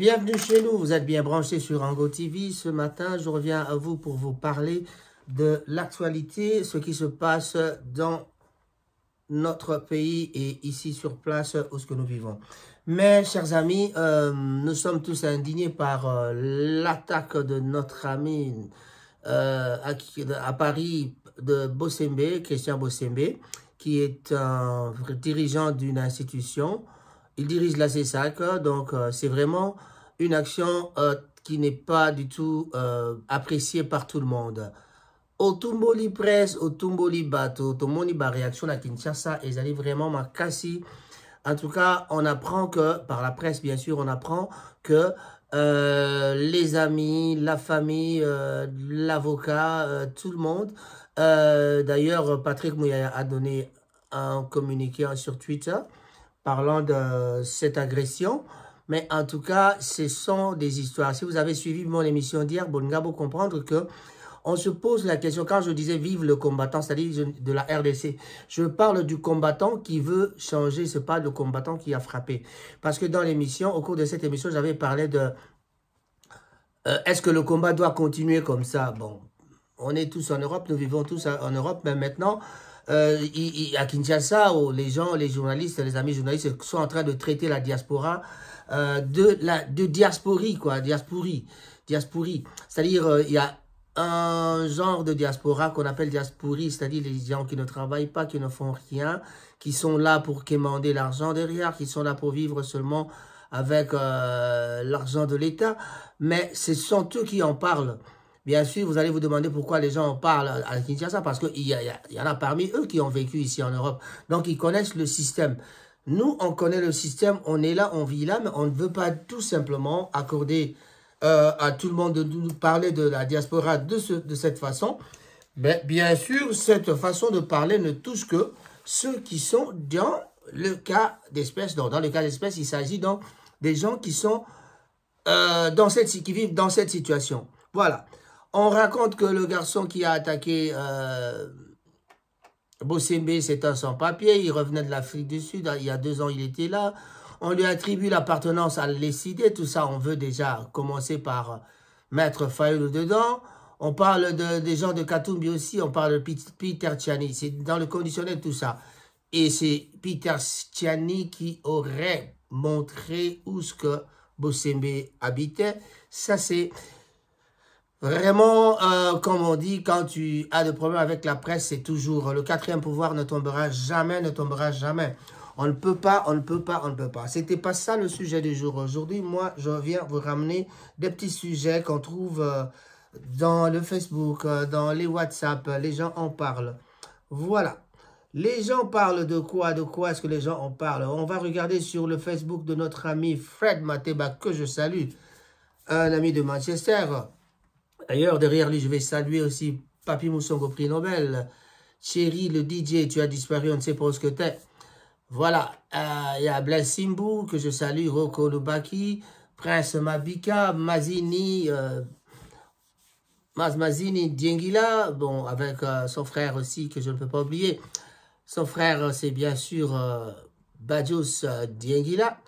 Bienvenue chez nous, vous êtes bien branchés sur Ango TV. Ce matin, je reviens à vous pour vous parler de l'actualité, ce qui se passe dans notre pays et ici sur place où ce que nous vivons. Mais, chers amis, nous sommes tous indignés par l'attaque de notre ami à Paris de Bossembe, Christian Bossembe, qui est un dirigeant d'une institution. Il dirige la CESAC, donc c'est vraiment une action qui n'est pas du tout appréciée par tout le monde. Otumboli presse, otumboli bateau, tout le monde a réaction à Kinshasa et ils allaient vraiment m'accasser. En tout cas, on apprend que, par la presse bien sûr, on apprend que les amis, la famille, l'avocat, tout le monde. D'ailleurs, Patrick Mouyaya a donné un communiqué sur Twitter parlant de cette agression. Mais en tout cas, ce sont des histoires. Si vous avez suivi mon émission d'hier, Bongabo comprendre que on se pose la question, quand je disais vive le combattant, c'est-à-dire de la RDC, je parle du combattant qui veut changer, ce n'est pas le combattant qui a frappé. Parce que dans l'émission, au cours de cette émission, j'avais parlé de est-ce que le combat doit continuer comme ça? Bon, on est tous en Europe, nous vivons tous en Europe, mais maintenant, à Kinshasa, où les gens, les journalistes, les amis journalistes sont en train de traiter la diaspora de diasporie, quoi, diasporie. C'est-à-dire, il y a un genre de diaspora qu'on appelle diasporie, c'est-à-dire les gens qui ne travaillent pas, qui ne font rien, qui sont là pour quémander l'argent derrière, qui sont là pour vivre seulement avec l'argent de l'État, mais ce sont eux qui en parlent. Bien sûr, vous allez vous demander pourquoi les gens en parlent à Kinshasa, parce qu'il y en a parmi eux qui ont vécu ici en Europe, donc ils connaissent le système. Nous, on connaît le système, on est là, on vit là, mais on ne veut pas tout simplement accorder à tout le monde de nous parler de la diaspora de cette façon. Mais bien sûr, cette façon de parler ne touche que ceux qui sont dans le cas d'espèce. Dans le cas d'espèce, il s'agit donc des gens qui sont qui vivent dans cette situation. Voilà. On raconte que le garçon qui a attaqué Bossembe, c'est un sans-papier. Il revenait de l'Afrique du Sud. Il y a 2 ans, il était là. On lui attribue l'appartenance à l'ECD. Tout ça, on veut déjà commencer par mettre Fayoulou dedans. On parle des gens de Katumbi aussi. On parle de Peter Tchani. C'est dans le conditionnel, tout ça. Et c'est Peter Tchani qui aurait montré où ce que Bossembe habitait. Ça, c'est vraiment, comme on dit, quand tu as des problèmes avec la presse, c'est toujours le 4e pouvoir ne tombera jamais, ne tombera jamais. On ne peut pas, on ne peut pas, on ne peut pas. C'était pas ça le sujet du jour. Aujourd'hui, moi, je viens vous ramener des petits sujets qu'on trouve dans le Facebook, dans les WhatsApp. Les gens en parlent. Voilà. Les gens parlent de quoi? De quoi est-ce que les gens en parlent? On va regarder sur le Facebook de notre ami Fred Mateba, que je salue, un ami de Manchester. D'ailleurs, derrière lui, je vais saluer aussi Papi Moussongo, prix Nobel. Chéri, le DJ, tu as disparu, on ne sait pas où ce que t'es. Voilà, il y a Blaise Simbou, que je salue, Roko Lubaki, Prince Mabika, Mazini, Mazini Diengila, bon, avec son frère aussi, que je ne peux pas oublier. Son frère, c'est bien sûr Badios Diengila.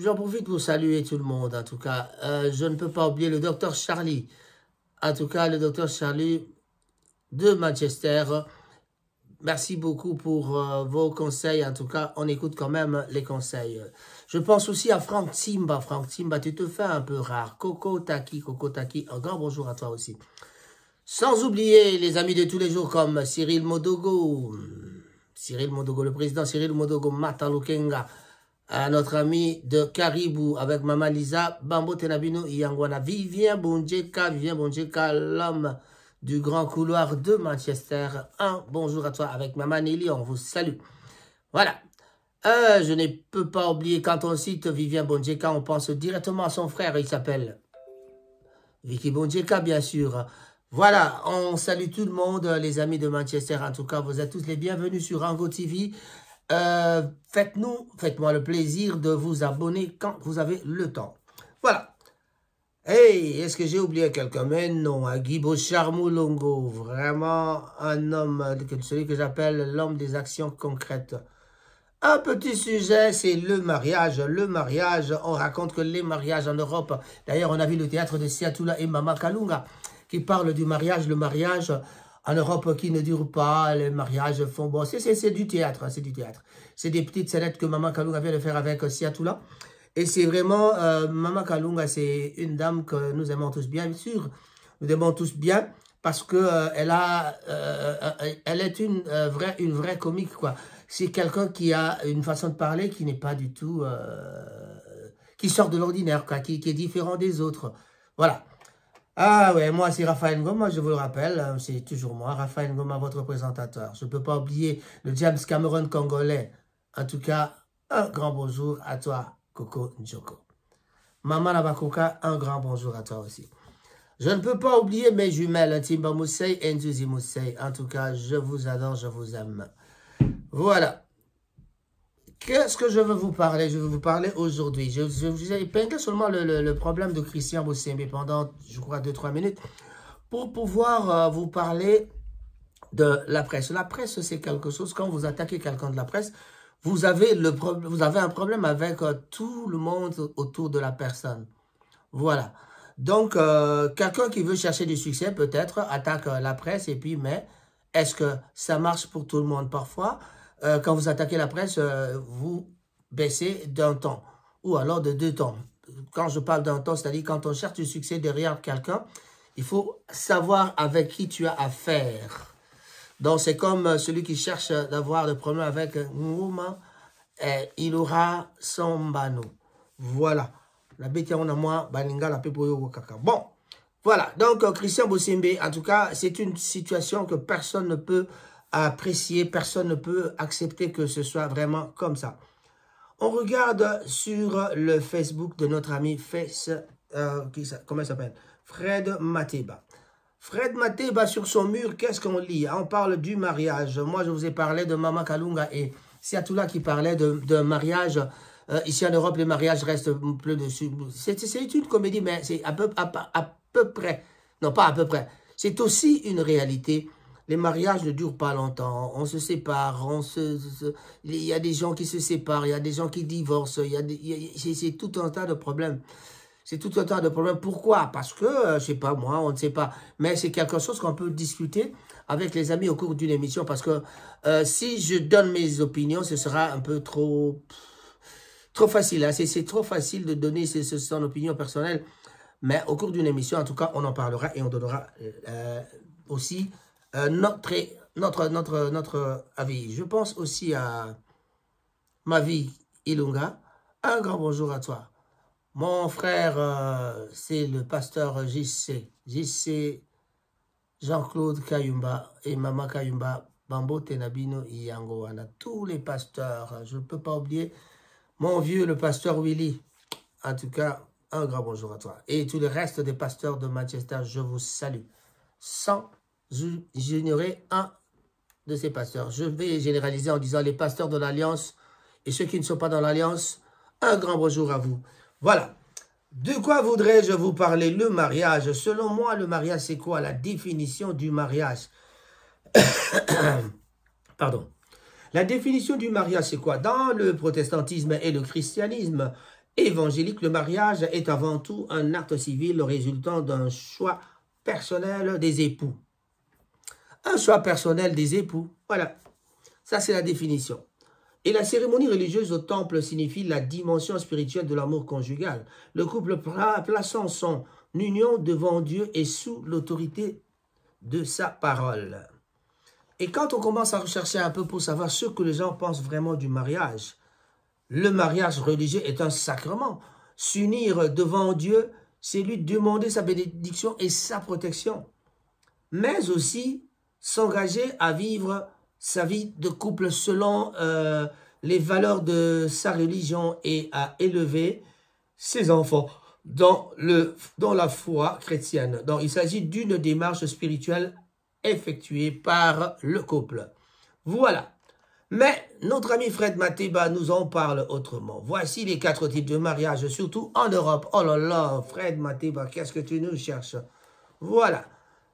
J'en profite pour saluer tout le monde, en tout cas. Je ne peux pas oublier le docteur Charlie. En tout cas, le docteur Charlie de Manchester. Merci beaucoup pour vos conseils. En tout cas, on écoute quand même les conseils. Je pense aussi à Franck Timba. Franck Timba, tu te fais un peu rare. Coco Taki, un grand bonjour à toi aussi. Sans oublier les amis de tous les jours comme Cyril Modogo, le président Cyril Modogo Matalukenga, à notre ami de Caribou avec Mama Lisa, Bambo Tenabino, Yangwana, Vivien Bonjeka, l'homme du grand couloir de Manchester. Un bonjour à toi avec Maman Nelly, on vous salue. Voilà. Je ne peux pas oublier, quand on cite Vivien Bonjeka, on pense directement à son frère, il s'appelle Vicky Bonjeka, bien sûr. Voilà, on salue tout le monde, les amis de Manchester. En tout cas, vous êtes tous les bienvenus sur Ango TV. Faites-moi le plaisir de vous abonner quand vous avez le temps. Voilà. Hey, est-ce que j'ai oublié quelqu'un? Mais non, Guibo Charmoulongo, vraiment un homme, celui que j'appelle l'homme des actions concrètes. Un petit sujet, c'est le mariage. Le mariage, on raconte que les mariages en Europe, d'ailleurs on a vu le théâtre de Siatula et Mama Kalunga qui parle du mariage, le mariage en Europe qui ne dure pas, les mariages font bon, c'est du théâtre, hein, c'est du théâtre. C'est des petites scénettes que Mama Kalunga vient de faire avec Siatula. Et c'est vraiment, Mama Kalunga, c'est une dame que nous aimons tous bien sûr. Nous aimons tous bien parce que elle est une vraie comique, quoi. C'est quelqu'un qui a une façon de parler qui n'est pas du tout, qui sort de l'ordinaire, quoi, qui est différent des autres. Voilà. Ah ouais, moi c'est Raphaël Ngoma, je vous le rappelle, c'est toujours moi, Raphaël Ngoma, votre présentateur. Je ne peux pas oublier le James Cameron congolais. En tout cas, un grand bonjour à toi, Coco Njoko. Maman Nabakoka, un grand bonjour à toi aussi. Je ne peux pas oublier mes jumelles, Timba Moussei et Nzuzi Moussei. En tout cas, je vous adore, je vous aime. Voilà. Qu'est-ce que je veux vous parler? Je veux vous parler aujourd'hui. Je vous ai épinglé seulement le problème de Christian Bossembe pendant, je crois, 2-3 minutes pour pouvoir vous parler de la presse. La presse, c'est quelque chose, quand vous attaquez quelqu'un de la presse, vous avez un problème avec tout le monde autour de la personne. Voilà. Donc, quelqu'un qui veut chercher du succès, peut-être, attaque la presse et puis, mais est-ce que ça marche pour tout le monde? Parfois, quand vous attaquez la presse, vous baissez d'un ton ou alors de 2 tons. Quand je parle d'un ton, c'est-à-dire quand on cherche du succès derrière quelqu'un, il faut savoir avec qui tu as affaire. Donc, c'est comme celui qui cherche d'avoir des problèmes avec Ngouma, il aura son bano. Voilà. La bête on a moi, baninga la pepoyo kaka. Bon, voilà. Donc, Christian Bossembe, en tout cas, c'est une situation que personne ne peut apprécier, personne ne peut accepter que ce soit vraiment comme ça. On regarde sur le Facebook de notre ami comment il s'appelle? Fred Mateba. Fred Mateba, sur son mur, qu'est-ce qu'on lit? On parle du mariage. Moi, je vous ai parlé de Mama Kalunga et Siatula qui parlait de mariage. Ici en Europe, les mariages restent plus dessus. C'est une comédie, mais c'est à peu près. Non, pas à peu près. C'est aussi une réalité. Les mariages ne durent pas longtemps. On se sépare. Il y a des gens qui se séparent. Il y a des gens qui divorcent. C'est tout un tas de problèmes. C'est tout un tas de problèmes. Pourquoi? Parce que, je ne sais pas, moi, on ne sait pas. Mais c'est quelque chose qu'on peut discuter avec les amis au cours d'une émission. Parce que si je donne mes opinions, ce sera un peu trop facile. Hein? C'est trop facile de donner son opinion personnelle. Mais au cours d'une émission, en tout cas, on en parlera et on donnera aussi notre avis. Je pense aussi à Mavi Ilunga. Un grand bonjour à toi. Mon frère, c'est le pasteur JC Jean-Claude Kayumba et Mama Kayumba, Bambo Tenabino Iyango. On a tous les pasteurs. Je ne peux pas oublier mon vieux, le pasteur Willy. En tout cas, un grand bonjour à toi. Et tout le reste des pasteurs de Manchester, je vous salue. Sans ignorer un de ces pasteurs. Je vais généraliser en disant les pasteurs de l'Alliance et ceux qui ne sont pas dans l'Alliance, un grand bonjour à vous. Voilà. De quoi voudrais-je vous parler? Le mariage. Selon moi, le mariage, c'est quoi? La définition du mariage. Pardon. La définition du mariage, c'est quoi? Dans le protestantisme et le christianisme évangélique, le mariage est avant tout un acte civil résultant d'un choix personnel des époux. Un choix personnel des époux. Voilà. Ça, c'est la définition. Et la cérémonie religieuse au temple signifie la dimension spirituelle de l'amour conjugal. Le couple plaçant son union devant Dieu et sous l'autorité de sa parole. Et quand on commence à rechercher un peu pour savoir ce que les gens pensent vraiment du mariage, le mariage religieux est un sacrement. S'unir devant Dieu, c'est lui demander sa bénédiction et sa protection. Mais aussi s'engager à vivre sa vie de couple selon les valeurs de sa religion et à élever ses enfants dans la foi chrétienne. Donc, il s'agit d'une démarche spirituelle effectuée par le couple. Voilà. Mais notre ami Fred Mateba nous en parle autrement. Voici les 4 types de mariage, surtout en Europe. Oh là là, Fred Mateba, qu'est-ce que tu nous cherches? Voilà.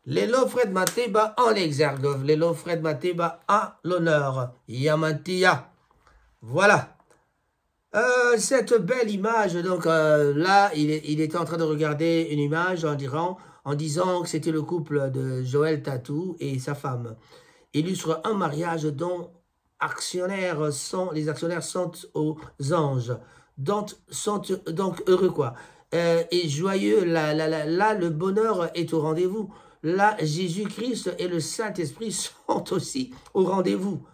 Lélo Fred Mateba en l'exergue. Lélo Fred Mateba à l'honneur. Yamantia. Voilà. Cette belle image, donc là, il est en train de regarder une image en disant que c'était le couple de Joël Tatou et sa femme. Illustre un mariage dont les actionnaires sont aux anges, sont donc heureux, quoi. Et joyeux, là, le bonheur est au rendez-vous. Là, Jésus-Christ et le Saint-Esprit sont aussi au rendez-vous.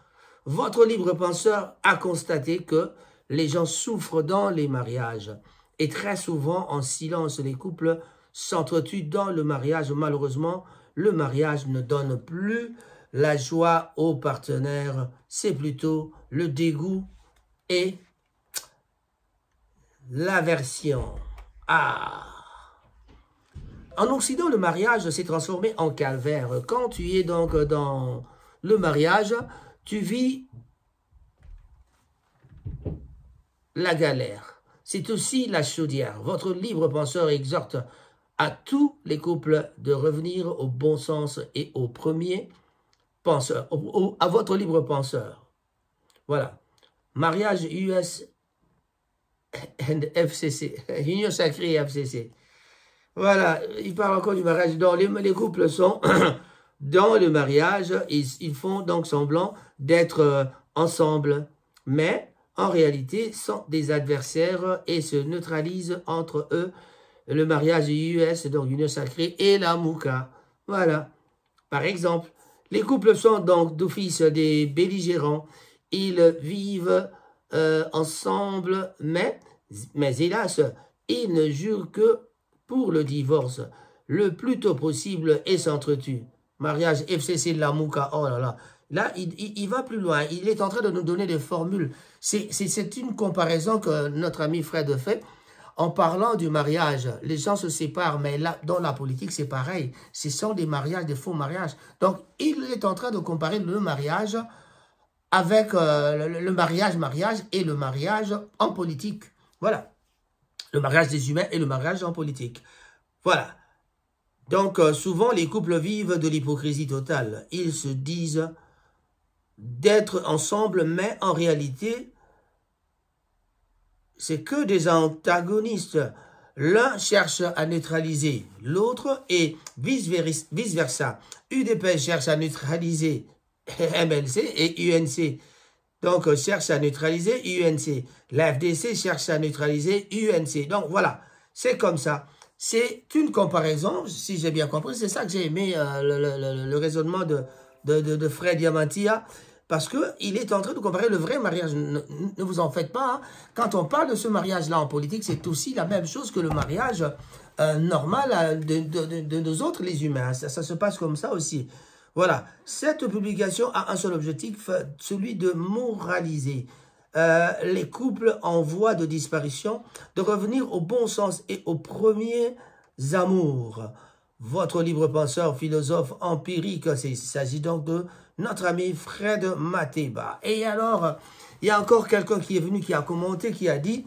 Votre libre penseur a constaté que les gens souffrent dans les mariages. Et très souvent, en silence, les couples s'entretuent dans le mariage. Malheureusement, le mariage ne donne plus la joie aux partenaires. C'est plutôt le dégoût et l'aversion. Ah! En Occident, le mariage s'est transformé en calvaire. Quand tu es donc dans le mariage, tu vis la galère. C'est aussi la chaudière. Votre libre penseur exhorte à tous les couples de revenir au bon sens et au premier penseur, à votre libre penseur. Voilà. Mariage US and FCC, Union Sacrée et FCC. Voilà, il parle encore du mariage. Donc, les couples sont dans le mariage, ils font donc semblant d'être ensemble, mais en réalité sont des adversaires et se neutralisent entre eux. Le mariage US, donc Union Sacrée, et la Mouka. Voilà. Par exemple, les couples sont donc d'office des belligérants. Ils vivent ensemble, mais hélas, ils ne jurent que pour le divorce le plus tôt possible et s'entretuent. Mariage FCC de la Mouka, oh là là. Là, il va plus loin. Il est en train de nous donner des formules. C'est une comparaison que notre ami Fred fait en parlant du mariage. Les gens se séparent, mais là, dans la politique, c'est pareil. Ce sont des mariages, des faux mariages. Donc, il est en train de comparer le mariage avec le mariage et le mariage en politique. Voilà. Le mariage des humains et le mariage en politique. Voilà. Donc, souvent, les couples vivent de l'hypocrisie totale. Ils se disent d'être ensemble, mais en réalité, c'est que des antagonistes. L'un cherche à neutraliser l'autre et vice-versa. UDP cherche à neutraliser MLC et UNC. Donc, cherche à neutraliser UNC. La FDC cherche à neutraliser UNC. Donc, voilà, c'est comme ça. C'est une comparaison, si j'ai bien compris. C'est ça que j'ai aimé, le raisonnement de Fred Diamantia, parce qu'il est en train de comparer le vrai mariage. Ne vous en faites pas. Hein. Quand on parle de ce mariage-là en politique, c'est aussi la même chose que le mariage normal de nous autres, les humains. Ça se passe comme ça aussi. Voilà, cette publication a un seul objectif, celui de moraliser les couples en voie de disparition, de revenir au bon sens et aux premiers amours. Votre libre penseur, philosophe empirique, il s'agit donc de notre ami Fred Mateba. Et alors, il y a encore quelqu'un qui est venu, qui a commenté, qui a dit,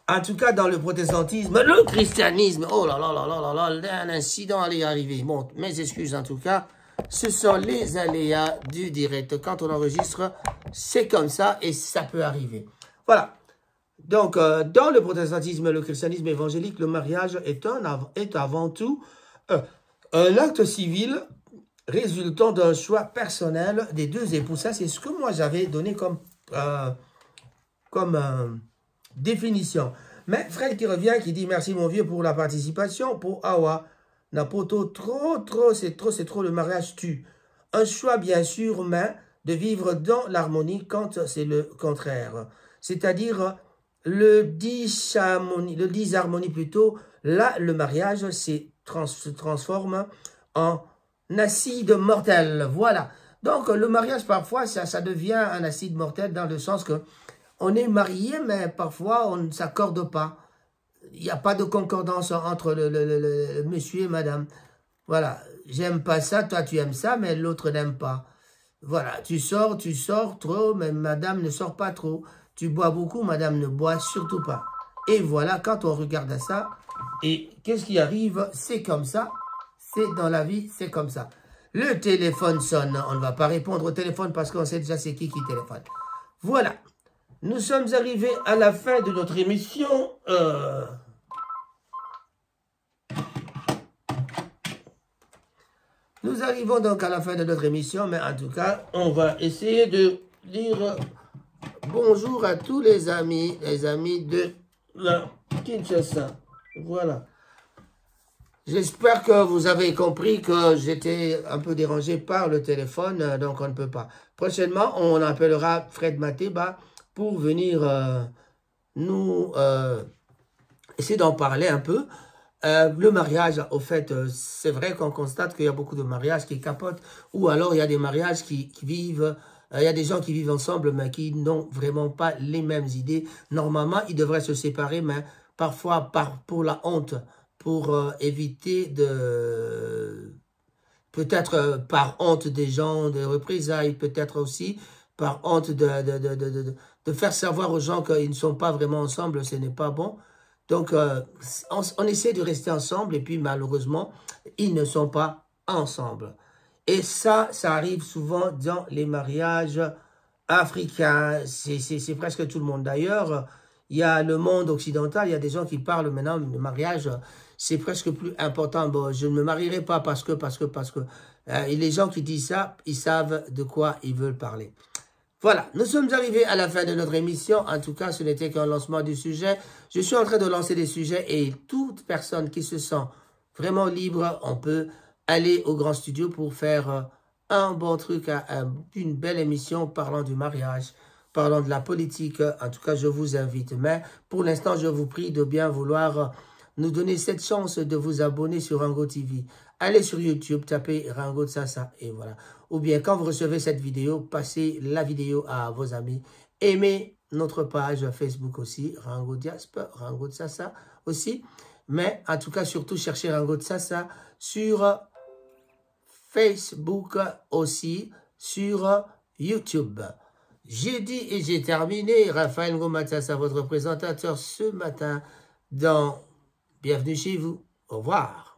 en tout cas dans le protestantisme, le christianisme, oh là là là là là là, un incident allait arriver. Bon, mes excuses en tout cas. Ce sont les aléas du direct. Quand on enregistre, c'est comme ça et ça peut arriver. Voilà. Donc, dans le protestantisme et le christianisme évangélique, le mariage est avant tout un acte civil résultant d'un choix personnel des deux époux. Ça, c'est ce que moi j'avais donné comme définition. Mais Fred qui revient, qui dit « Merci mon vieux pour la participation, pour Awa ». Napoto, c'est trop, le mariage tue. Un choix bien sûr, mais de vivre dans l'harmonie quand c'est le contraire. C'est-à-dire le disharmonie plutôt. Là, le mariage se transforme en acide mortel. Voilà. Donc, le mariage, parfois, ça devient un acide mortel dans le sens que on est marié, mais parfois, on ne s'accorde pas. Il n'y a pas de concordance entre le monsieur et madame. Voilà, j'aime pas ça, toi tu aimes ça, mais l'autre n'aime pas. Voilà, tu sors trop, mais madame ne sort pas trop. Tu bois beaucoup, madame ne boit surtout pas. Et voilà, quand on regarde ça, et qu'est-ce qui arrive? C'est comme ça, c'est dans la vie, c'est comme ça. Le téléphone sonne, on ne va pas répondre au téléphone parce qu'on sait déjà c'est qui téléphone. Voilà. Nous sommes arrivés à la fin de notre émission. Nous arrivons donc à la fin de notre émission, mais en tout cas, on va essayer de dire bonjour à tous les amis de la Kinshasa. Voilà. J'espère que vous avez compris que j'étais un peu dérangé par le téléphone, donc on ne peut pas. Prochainement, on appellera Fred Mateba pour venir nous essayer d'en parler un peu. Le mariage, au fait, c'est vrai qu'on constate qu'il y a beaucoup de mariages qui capotent, ou alors il y a des mariages qui vivent, il y a des gens qui vivent ensemble, mais qui n'ont vraiment pas les mêmes idées. Normalement, ils devraient se séparer, mais parfois pour la honte, pour éviter de... Peut-être par honte des gens, de représailles, peut-être aussi par honte de faire savoir aux gens qu'ils ne sont pas vraiment ensemble, ce n'est pas bon. Donc, on essaie de rester ensemble et puis malheureusement, ils ne sont pas ensemble. Et ça arrive souvent dans les mariages africains. C'est presque tout le monde. D'ailleurs, il y a le monde occidental, il y a des gens qui parlent maintenant de mariage, c'est presque plus important. Bon, je ne me marierai pas parce que. Et les gens qui disent ça, ils savent de quoi ils veulent parler. Voilà, nous sommes arrivés à la fin de notre émission. En tout cas, ce n'était qu'un lancement du sujet. Je suis en train de lancer des sujets et toute personne qui se sent vraiment libre, on peut aller au grand studio pour faire un bon truc, une belle émission parlant du mariage, parlant de la politique. En tout cas, je vous invite. Mais pour l'instant, je vous prie de bien vouloir nous donner cette chance de vous abonner sur Rango TV. Allez sur YouTube, tapez Rango Tsasa et voilà. Ou bien quand vous recevez cette vidéo, passez la vidéo à vos amis. Aimez notre page Facebook aussi, Rango Diaspora, Rango Tsasa aussi. Mais en tout cas, surtout cherchez Rango Tsasa sur Facebook aussi, sur YouTube. J'ai dit et j'ai terminé. Raphaël Ngoma Tsasa, votre présentateur ce matin dans Bienvenue chez vous. Au revoir.